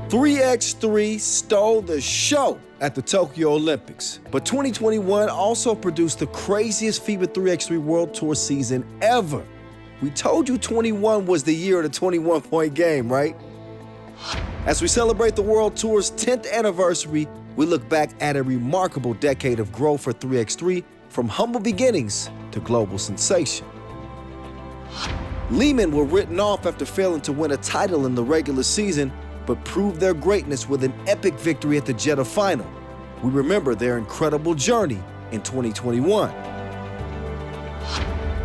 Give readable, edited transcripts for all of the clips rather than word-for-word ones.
3x3 stole the show at the Tokyo Olympics, but 2021 also produced the craziest FIBA 3x3 World Tour season ever. We told you 21 was the year of the 21-point game, right? As we celebrate the World Tour's 10th anniversary, we look back at a remarkable decade of growth for 3x3, from humble beginnings to global sensation. Lehman were written off after failing to win a title in the regular season, but proved their greatness with an epic victory at the Jeddah final. We remember their incredible journey in 2021.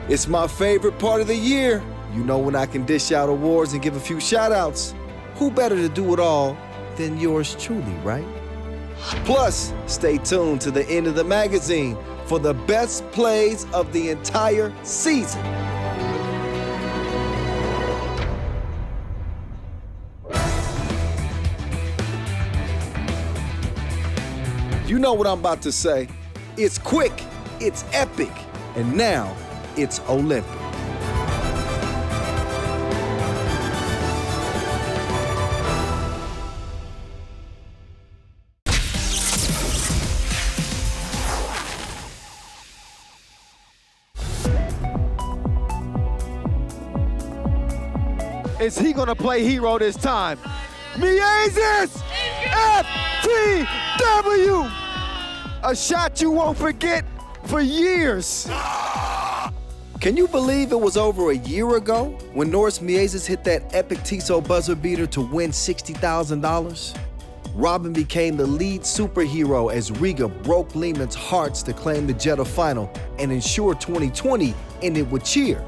It's my favorite part of the year. You know when I can dish out awards and give a few shout-outs. Who better to do it all than yours truly, right? Plus, stay tuned to the end of the magazine for the best plays of the entire season. You know what I'm about to say. It's quick, it's epic, and now it's Olympic. Is he gonna play hero this time? Miezes! FTW! A shot you won't forget for years. Can you believe it was over a year ago when Norris Miezes hit that epic Tissot buzzer beater to win $60,000? Robin became the lead superhero as Riga broke Lehman's hearts to claim the Jeddah final and ensure 2020 ended with cheer.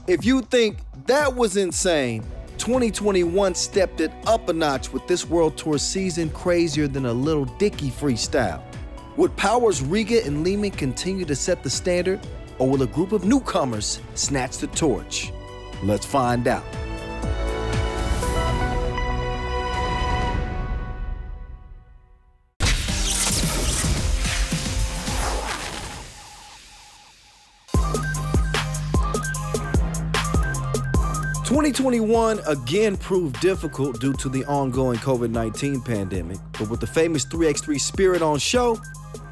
If you think that was insane, 2021 stepped it up a notch with this World Tour season crazier than a Little Dicky freestyle. Would Powers, Riga, and Lehman continue to set the standard, or will a group of newcomers snatch the torch? Let's find out. "2021 again proved difficult due to the ongoing COVID-19 pandemic, but with the famous 3x3 spirit on show,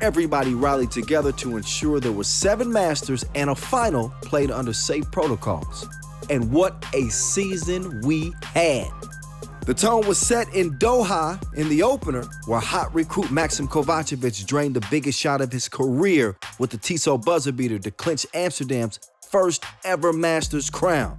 everybody rallied together to ensure there were 7 Masters and a final played under safe protocols. And what a season we had. The tone was set in Doha in the opener, where hot recruit Maxim Kovacevic drained the biggest shot of his career with the Tissot buzzer beater to clinch Amsterdam's first ever Masters crown.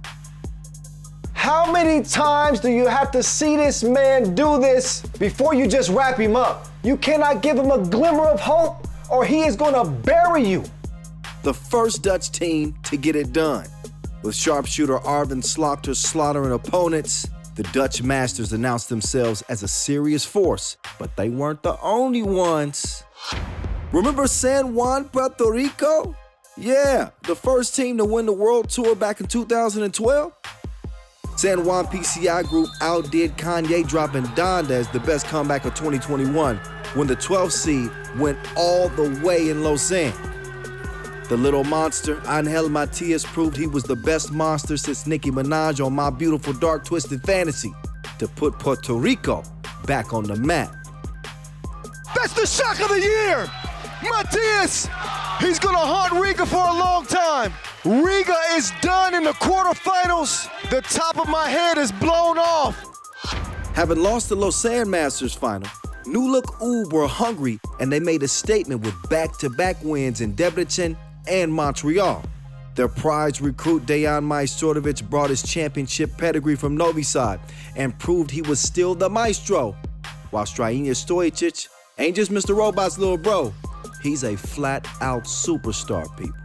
How many times do you have to see this man do this before you just wrap him up? You cannot give him a glimmer of hope or he is gonna bury you. The first Dutch team to get it done. With sharpshooter Arvin Slaughter slaughtering opponents, the Dutch Masters announced themselves as a serious force, but they weren't the only ones. Remember San Juan, Puerto Rico? Yeah, the first team to win the World Tour back in 2012. San Juan PCI Group outdid Kanye, dropping Donda as the best comeback of 2021 when the 12th seed went all the way in Lausanne. The little monster, Angel Matias, proved he was the best monster since Nicki Minaj on My Beautiful Dark Twisted Fantasy to put Puerto Rico back on the map. That's the shock of the year! Matias! He's gonna haunt Riga for a long time. Riga is done in the quarterfinals. The top of my head is blown off. Having lost the Lausanne Masters final, New Look Oob were hungry and they made a statement with back-to-back wins in Debrecen and Montreal. Their prize recruit Dejan Majstorovic brought his championship pedigree from Novi Sad and proved he was still the maestro, while Strajinja Stojicic ain't just Mr. Robot's little bro. He's a flat-out superstar, people.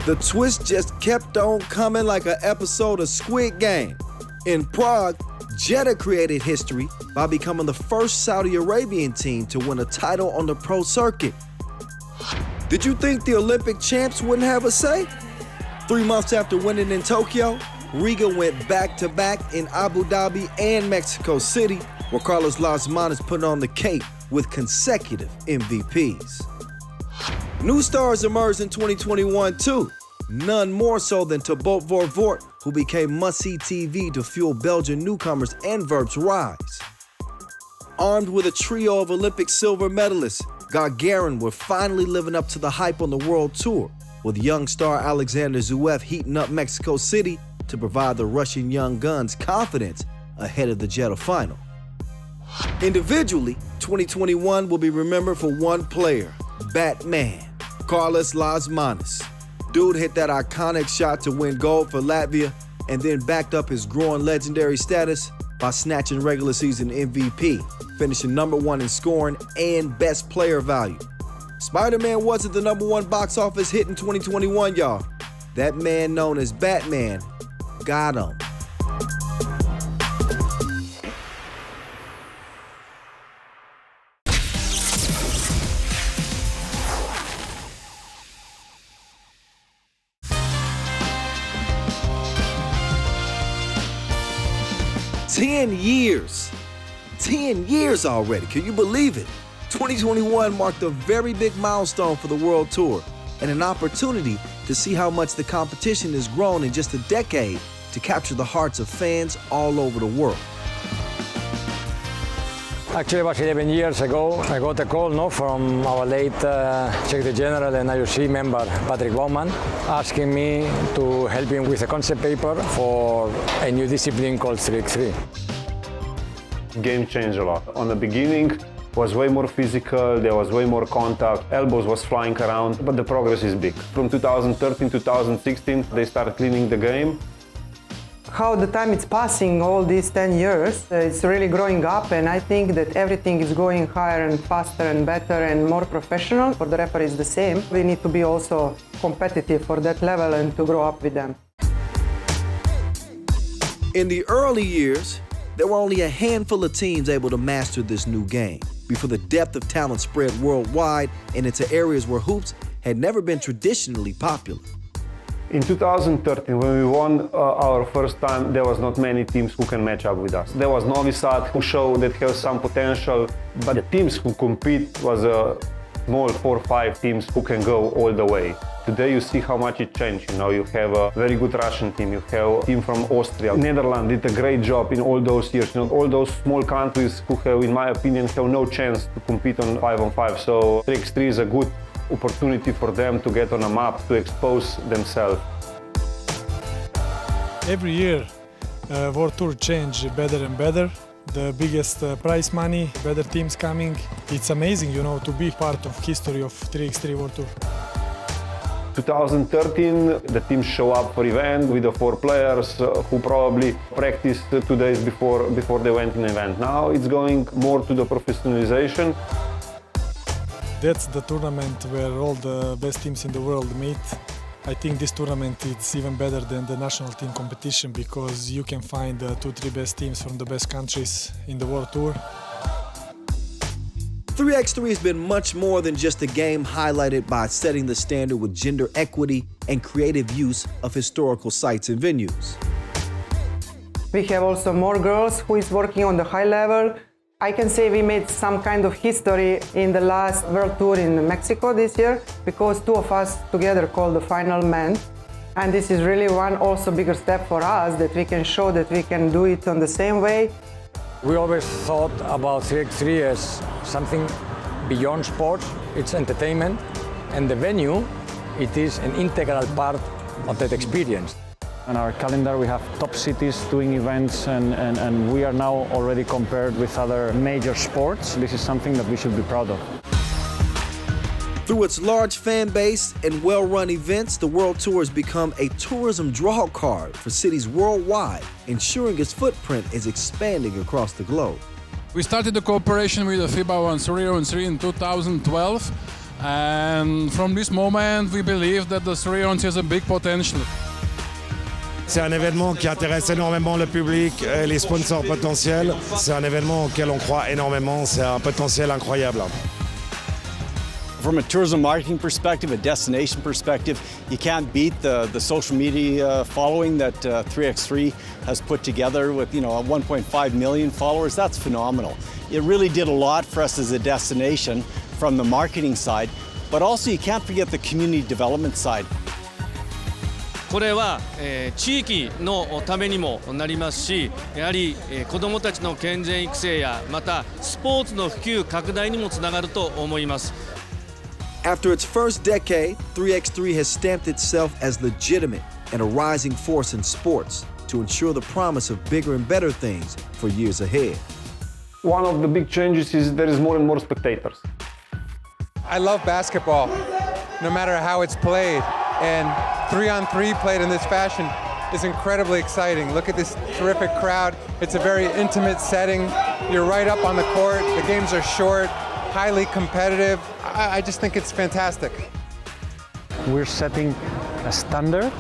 The twist just kept on coming like an episode of Squid Game. In Prague, Jeddah created history by becoming the first Saudi Arabian team to win a title on the pro circuit. Did you think the Olympic champs wouldn't have a say? 3 months after winning in Tokyo, Riga went back-to-back in Abu Dhabi and Mexico City, where Carlos Lasman is putting on the cake with consecutive MVPs. New stars emerged in 2021 too, none more so than Thibaut Vervoort, who became must-see TV to fuel Belgian newcomers and Verp's rise. Armed with a trio of Olympic silver medalists, Gagarin were finally living up to the hype on the World Tour, with young star Alexander Zverev heating up Mexico City to provide the Russian young guns confidence ahead of the Jeddah final. Individually, 2021 will be remembered for one player, Batman, Carlos Lasmanis. Dude hit that iconic shot to win gold for Latvia and then backed up his growing legendary status by snatching regular season MVP, finishing #1 in scoring and best player value. Spider-Man wasn't the #1 box office hit in 2021, y'all. That man known as Batman got him. Ten years already, can you believe it? 2021 marked a very big milestone for the World Tour and an opportunity to see how much the competition has grown in just a decade to capture the hearts of fans all over the world. Actually, about 11 years ago, I got a call from our late Secretary General and IOC member, Patrick Bowman, asking me to help him with a concept paper for a new discipline called 3x3. Game changed a lot. On the beginning, was way more physical, there was way more contact, elbows was flying around, but the progress is big. From 2013, 2016, they started cleaning the game. How the time is passing, all these 10 years, it's really growing up, and I think that everything is going higher and faster and better and more professional. For the referees, the same. We need to be also competitive for that level and to grow up with them. In the early years, there were only a handful of teams able to master this new game before the depth of talent spread worldwide and into areas where hoops had never been traditionally popular. In 2013, when we won our first time, there was not many teams who can match up with us. There was Novi Sad who showed that has some potential, but the teams who compete was a small 4 or 5 teams who can go all the way. Today you see how much it changed. You have a very good Russian team, you have a team from Austria. Netherlands did a great job in all those years. All those small countries who have, in my opinion, have no chance to compete on 5-on-5. So 3x3 is a good opportunity for them to get on a map, to expose themselves. Every year, World Tour change better and better. The biggest prize money, better teams coming. It's amazing, to be part of history of 3x3 World Tour. 2013, the teams show up for event with the 4 players who probably practiced 2 days before they went in event. Now it's going more to the professionalization. That's the tournament where all the best teams in the world meet. I think this tournament is even better than the national team competition because you can find the 2-3 best teams from the best countries in the World Tour. 3x3 has been much more than just a game highlighted by setting the standard with gender equity and creative use of historical sites and venues. We have also more girls who is working on the high level. I can say we made some kind of history in the last World Tour in Mexico this year because 2 of us together called the final men. And this is really one also bigger step for us that we can show that we can do it on the same way. We always thought about 3x3 as something beyond sports. It's entertainment, and the venue, it is an integral part of that experience. On our calendar, we have top cities doing events, and we are now already compared with other major sports. This is something that we should be proud of. Through its large fan base and well-run events, the World Tour has become a tourism draw card for cities worldwide, ensuring its footprint is expanding across the globe. We started the cooperation with the FIBA 3x3 in 2012, and from this moment we believe that the 3x3 has a big potential. C'est un événement qui intéresse énormément le public et les sponsors potentiels. C'est un événement auquel on croit énormément, c'est un potentiel incroyable. From a tourism marketing perspective, a destination perspective, you can't beat the social media following that 3x3 has put together with 1.5 million followers. That's phenomenal. It really did a lot for us as a destination from the marketing side, but also you can't forget the community development side. これは、地域のためにもなりますし、やはり、子どもたちの健全育成やまたスポーツの普及拡大にもつながると思います。After its first decade, 3x3 has stamped itself as legitimate and a rising force in sports to ensure the promise of bigger and better things for years ahead. One of the big changes is there is more and more spectators. I love basketball, no matter how it's played. And 3-on-3 played in this fashion is incredibly exciting. Look at this terrific crowd. It's a very intimate setting. You're right up on the court. The games are short, highly competitive. I just think it's fantastic. We're setting a standard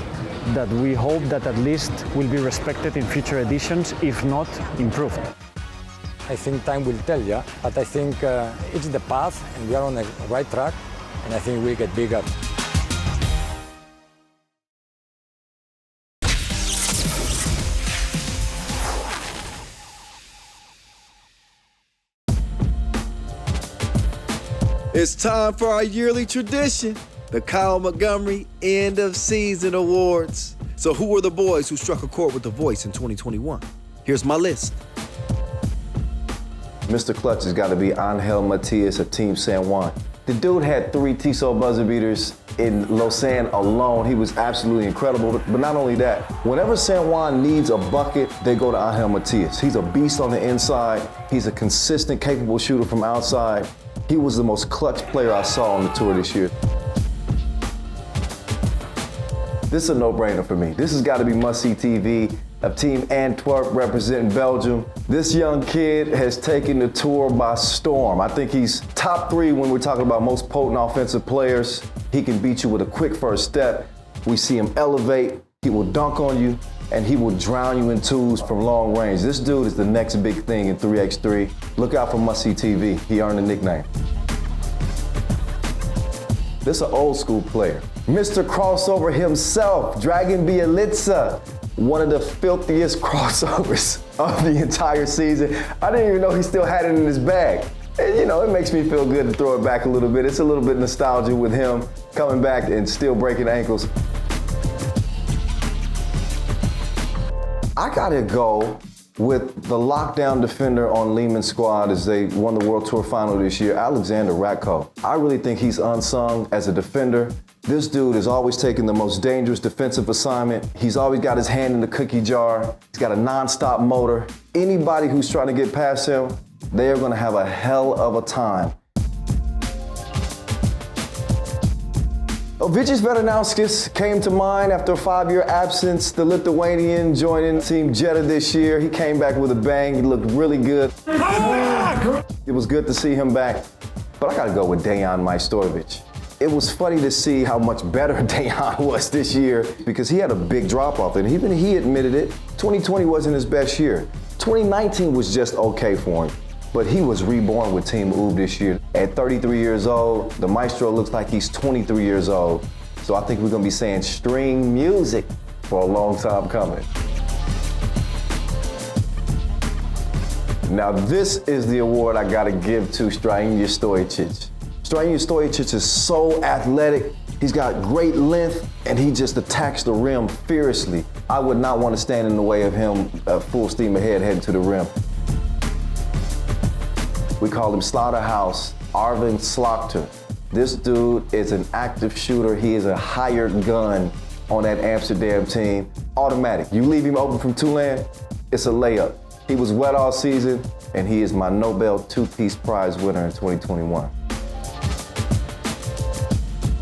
that we hope that at least will be respected in future editions, if not improved. I think time will tell, yeah, but I think it's the path and we are on the right track, and I think we get bigger. It's time for our yearly tradition, the Kyle Montgomery End of Season Awards. So who were the boys who struck a chord with the voice in 2021? Here's my list. Mr. Clutch has got to be Angel Matias of Team San Juan. The dude had 3 TSO buzzer beaters in Lausanne alone. He was absolutely incredible. But not only that, whenever San Juan needs a bucket, they go to Angel Matias. He's a beast on the inside. He's a consistent, capable shooter from outside. He was the most clutch player I saw on the tour this year. This is a no-brainer for me. This has got to be must-see TV of Team Antwerp representing Belgium. This young kid has taken the tour by storm. I think he's top 3 when we're talking about most potent offensive players. He can beat you with a quick first step. We see him elevate. He will dunk on you, and he will drown you in twos from long range. This dude is the next big thing in 3x3. Look out for must-see TV. He earned a nickname. This is an old school player. Mr. Crossover himself, Dragan Bjelica. One of the filthiest crossovers of the entire season. I didn't even know he still had it in his bag. And you know, it makes me feel good to throw it back a little bit. It's a little bit nostalgia with him coming back and still breaking ankles. I gotta go with the lockdown defender on Lehman's squad as they won the World Tour final this year, Alexander Ratko. I really think he's unsung as a defender. This dude is always taking the most dangerous defensive assignment. He's always got his hand in the cookie jar. He's got a non-stop motor. Anybody who's trying to get past him, they are gonna have a hell of a time. Ovičius Vedanauskis came to mind after a 5-year absence. The Lithuanian joining Team Jeddah this year. He came back with a bang. He looked really good. It was good to see him back. But I gotta go with Dejan Majstorovic. It was funny to see how much better Dejan was this year because he had a big drop-off, and even he admitted it. 2020 wasn't his best year. 2019 was just okay for him. But he was reborn with Team UB this year. At 33 years old, the Maestro looks like he's 23 years old. So I think we're gonna be saying string music for a long time coming. Now this is the award I gotta give to Strahinja Stojicic. Strahinja Stojicic is so athletic. He's got great length and he just attacks the rim fiercely. I would not want to stand in the way of him full steam ahead heading to the rim. We call him Slaughterhouse Arvin Slaughter. This dude is an active shooter. He is a hired gun on that Amsterdam team. Automatic. You leave him open from Tulane, it's a layup. He was wet all season, and he is my Nobel two-piece prize winner in 2021.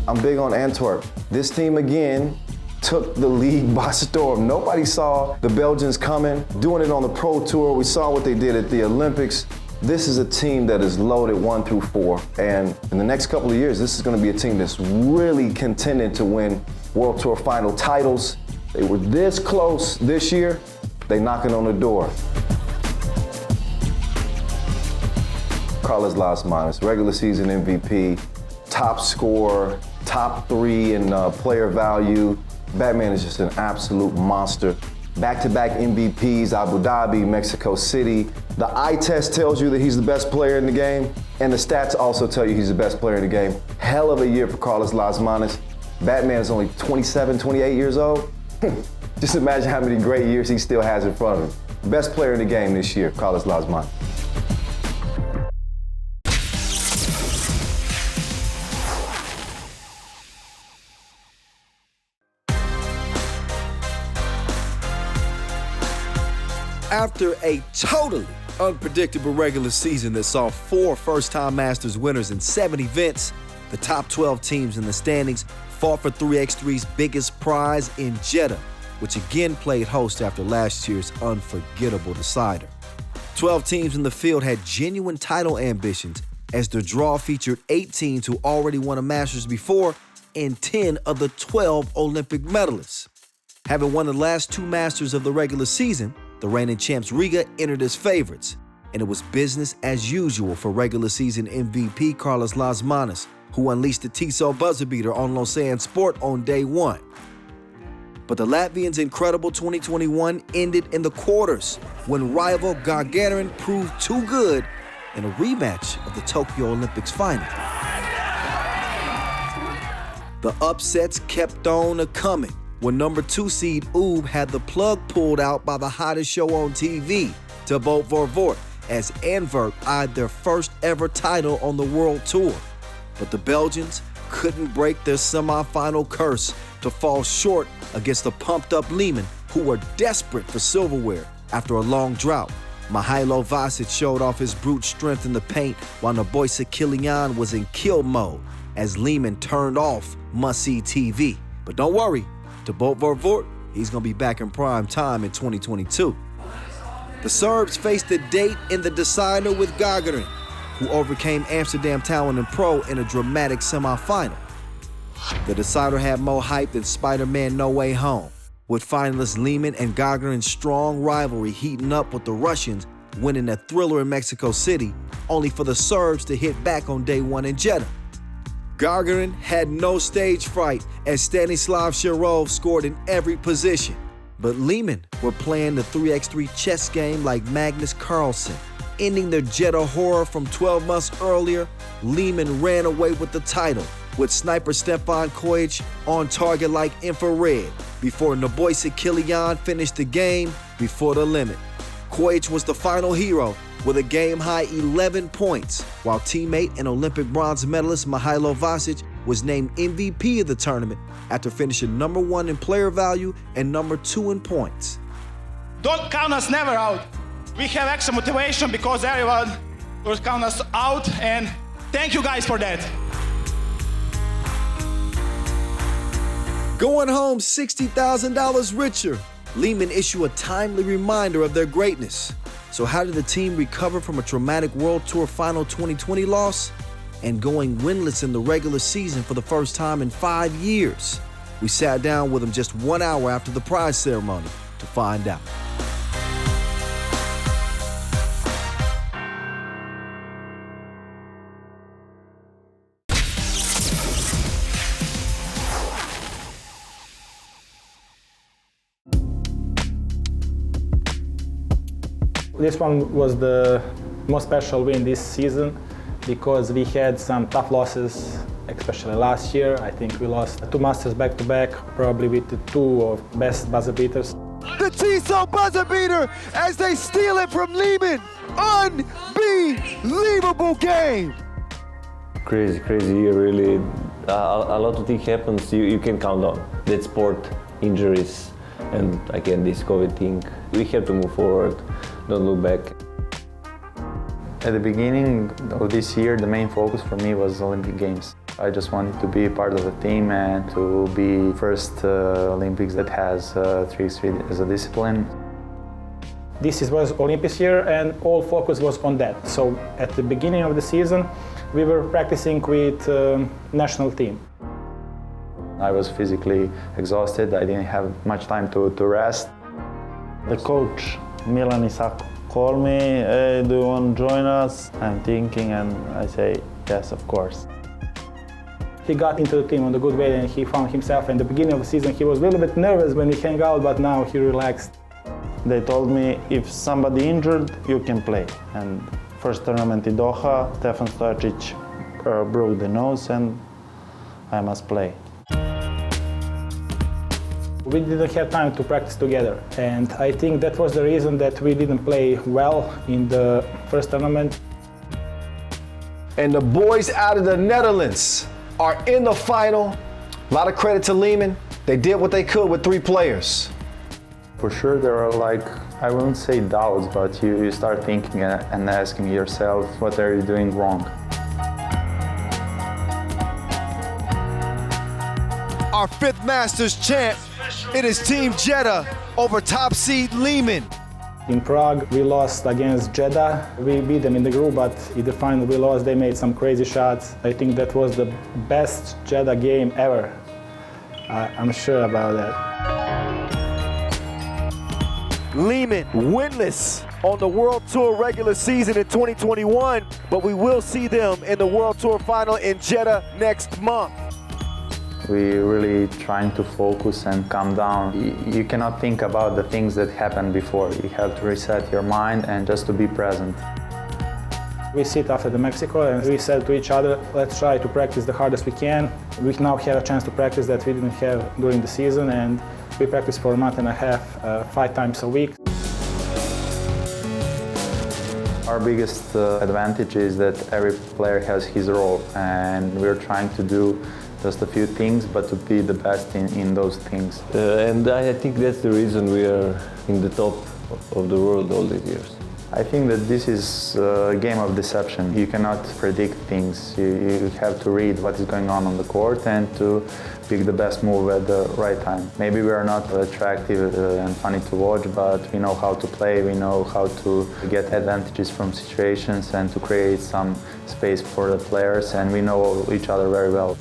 I'm big on Antwerp. This team, again, took the league by storm. Nobody saw the Belgians coming, doing it on the Pro Tour. We saw what they did at the Olympics. This is a team that is loaded 1 through 4, and in the next couple of years, this is gonna be a team that's really contending to win World Tour final titles. They were this close this year, they knocking on the door. Carlos Lasmanis, regular season MVP, top scorer, top 3 in player value. Batman is just an absolute monster. Back-to-back MVPs, Abu Dhabi, Mexico City. The eye test tells you that he's the best player in the game, and the stats also tell you he's the best player in the game. Hell of a year for Carlos Lasmanis. Batman is only 27, 28 years old. Just imagine how many great years he still has in front of him. Best player in the game this year, Carlos Lasman. After a totally unpredictable regular season that saw 4 first-time Masters winners in 7 events, the top 12 teams in the standings fought for 3x3's biggest prize in Jeddah, which again played host after last year's unforgettable decider. 12 teams in the field had genuine title ambitions, as the draw featured 8 teams who already won a Masters before and 10 of the 12 Olympic medalists. Having won the last 2 Masters of the regular season, the reigning champs Riga entered as favorites, and it was business as usual for regular season MVP Carlos Lasmanis, who unleashed the Tissot buzzer beater on Lausanne Sport on day 1. But the Latvians' incredible 2021 ended in the quarters when rival Gagarin proved too good in a rematch of the Tokyo Olympics final. The upsets kept on a-coming when number 2 seed Ub had the plug pulled out by the hottest show on TV, to Boat Vorvort, as Antwerp eyed their first ever title on the World Tour. But the Belgians couldn't break their semifinal curse to fall short against the pumped-up Lehman, who were desperate for silverware after a long drought. Mihailo Vasic showed off his brute strength in the paint, while Nebojša Kilian was in kill mode as Lehman turned off must-see TV. But don't worry, to Boat Vorvort, he's going to be back in prime time in 2022. The Serbs faced a date in the decider with Gagarin, who overcame Amsterdam Talent and Pro in a dramatic semifinal. The decider had more hype than Spider-Man No Way Home, with finalists Lehman and Gagarin's strong rivalry heating up with the Russians winning a thriller in Mexico City, only for the Serbs to hit back on day 1 in Jeddah. Gagarin had no stage fright as Stanislav Shirov scored in every position, but Lehman were playing the 3x3 chess game like Magnus Carlsen. Ending their Jeddah horror from 12 months earlier, Lehman ran away with the title, with sniper Stefan Kojic on target like infrared, before Nebojša Kilian finished the game before the limit. Kojic was the final hero with a game-high 11 points, while teammate and Olympic bronze medalist Mihailo Vasic was named MVP of the tournament after finishing number 1 in player value and number 2 in points. Don't count us never out. We have extra motivation because everyone will count us out, and thank you guys for that. Going home $60,000 richer, Lehman issued a timely reminder of their greatness. So how did the team recover from a traumatic World Tour Final 2020 loss and going winless in the regular season for the first time in 5 years? We sat down with them just 1 hour after the prize ceremony to find out. This one was the most special win this season because we had some tough losses, especially last year. I think we lost 2 Masters back-to-back, probably with the 2 of best buzzer beaters. The Tissot buzzer beater as they steal it from Lehman. Unbelievable game. Crazy year, really. A lot of things happens you can count on. That sport, injuries, and again this COVID thing. We have to move forward, don't look back. At the beginning of this year, the main focus for me was Olympic Games. I just wanted to be part of the team and to be first Olympics that has 3x3 as a discipline. This was Olympics year and all focus was on that. So at the beginning of the season, we were practicing with national team. I was physically exhausted. I didn't have much time to rest. The coach, Milan Isak, called me, hey, do you want to join us? I'm thinking and I say, yes, of course. He got into the team on the good way and he found himself. In the beginning of the season, he was a little bit nervous when we hang out, but now he relaxed. They told me, if somebody injured, you can play. And first tournament in Doha, Stefan Stojacic broke the nose and I must play. We didn't have time to practice together, and I think that was the reason that we didn't play well in the first tournament. And the boys out of the Netherlands are in the final. A lot of credit to Lehman. They did what they could with 3 players. For sure, there are I wouldn't say doubts, but you start thinking and asking yourself, what are you doing wrong? Our 5th Masters champ, it is Team Jeddah over top seed Lehman. In Prague, we lost against Jeddah. We beat them in the group, but in the final we lost. They made some crazy shots. I think that was the best Jeddah game ever. I'm sure about that. Lehman winless on the World Tour regular season in 2021, but we will see them in the World Tour final in Jeddah next month. We're really trying to focus and calm down. You cannot think about the things that happened before. You have to reset your mind and just to be present. We sit after the Mexico and we said to each other, let's try to practice the hardest we can. We now have a chance to practice that we didn't have during the season, and we practice for a month and a half, 5 times a week. Our biggest advantage is that every player has his role, and we're trying to do just a few things, but to be the best in those things. And I think that's the reason we are in the top of the world all these years. I think that this is a game of deception. You cannot predict things. You have to read what is going on the court and to pick the best move at the right time. Maybe we are not attractive and funny to watch, but we know how to play, we know how to get advantages from situations and to create some space for the players, and we know each other very well.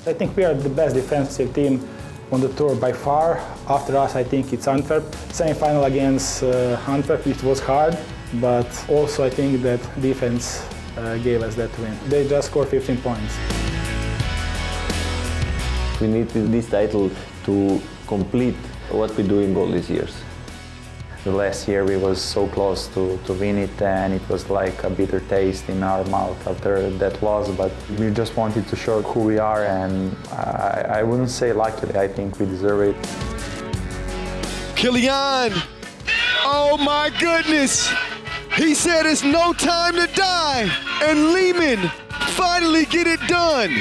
I think we are the best defensive team on the tour by far. After us, I think it's Antwerp. Semi-final against Antwerp, it was hard, but also I think that defense gave us that win. They just scored 15 points. We need this title to complete what we're doing all these years. The last year we was so close to win it, and it was like a bitter taste in our mouth after that loss, but we just wanted to show who we are, and I wouldn't say luckily, I think we deserve it. Kylian, oh my goodness. He said it's no time to die, and Lehman finally get it done.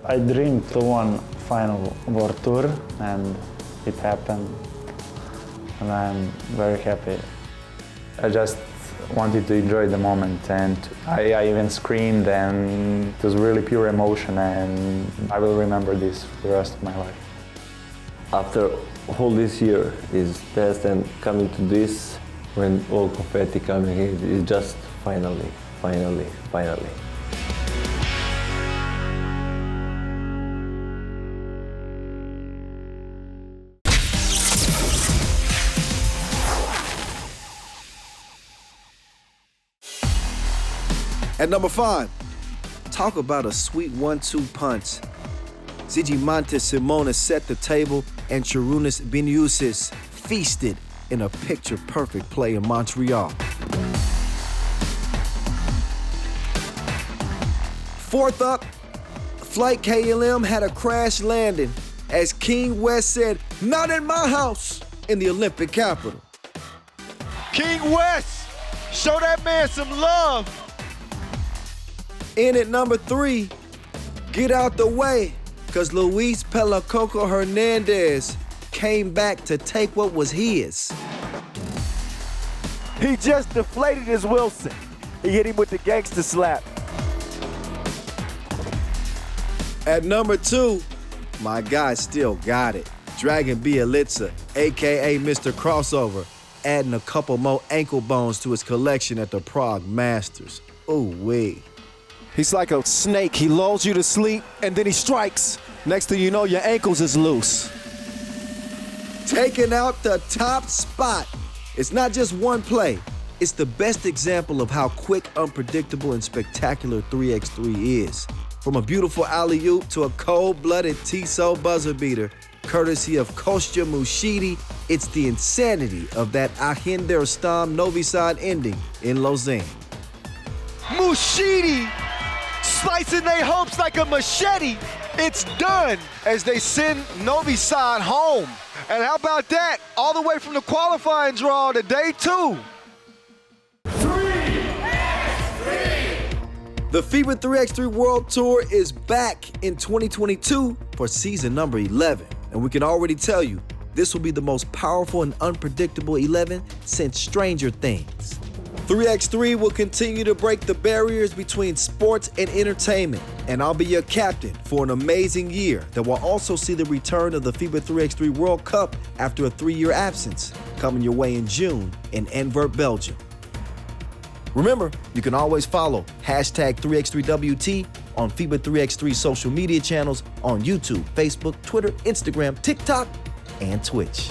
I dreamed to win final World Tour, and it happened. And I'm very happy. I just wanted to enjoy the moment, and I even screamed, and it was really pure emotion, and I will remember this for the rest of my life. After all this year is past and coming to this, when all confetti coming in, is just finally. At number 5, talk about a sweet 1-2 punch. Zigimantas Simonas set the table, and Sharunas Beniusis feasted in a picture-perfect play in Montreal. 4th up, Flight KLM had a crash landing as King West said, "Not in my house," in the Olympic capital. King West, show that man some love. In at number 3, get out the way, because Luis Pelacoco Hernandez came back to take what was his. He just deflated his Wilson. He hit him with the gangster slap. At number 2, my guy still got it. Dragan Bielica, AKA Mr. Crossover, adding a couple more ankle bones to his collection at the Prague Masters. Ooh-wee. He's like a snake. He lulls you to sleep, and then he strikes. Next thing you know, your ankles is loose. Taking out the top spot. It's not just one play. It's the best example of how quick, unpredictable, and spectacular 3x3 is. From a beautiful alley-oop to a cold-blooded Tissot buzzer beater, courtesy of Kostya Mushidi, it's the insanity of that Ahinder Stam Novi Sad ending in Lausanne. Mushidi slicing their hopes like a machete. It's done as they send Novi Sad home. And how about that? All the way from the qualifying draw to day 2. The FIBA 3x3 World Tour is back in 2022 for season number 11. And we can already tell you, this will be the most powerful and unpredictable 11 since Stranger Things. 3x3 will continue to break the barriers between sports and entertainment, and I'll be your captain for an amazing year that will also see the return of the FIBA 3x3 World Cup after a 3-year absence, coming your way in June in Antwerp, Belgium. Remember, you can always follow #3x3WT on FIBA 3x3 social media channels on YouTube, Facebook, Twitter, Instagram, TikTok, and Twitch.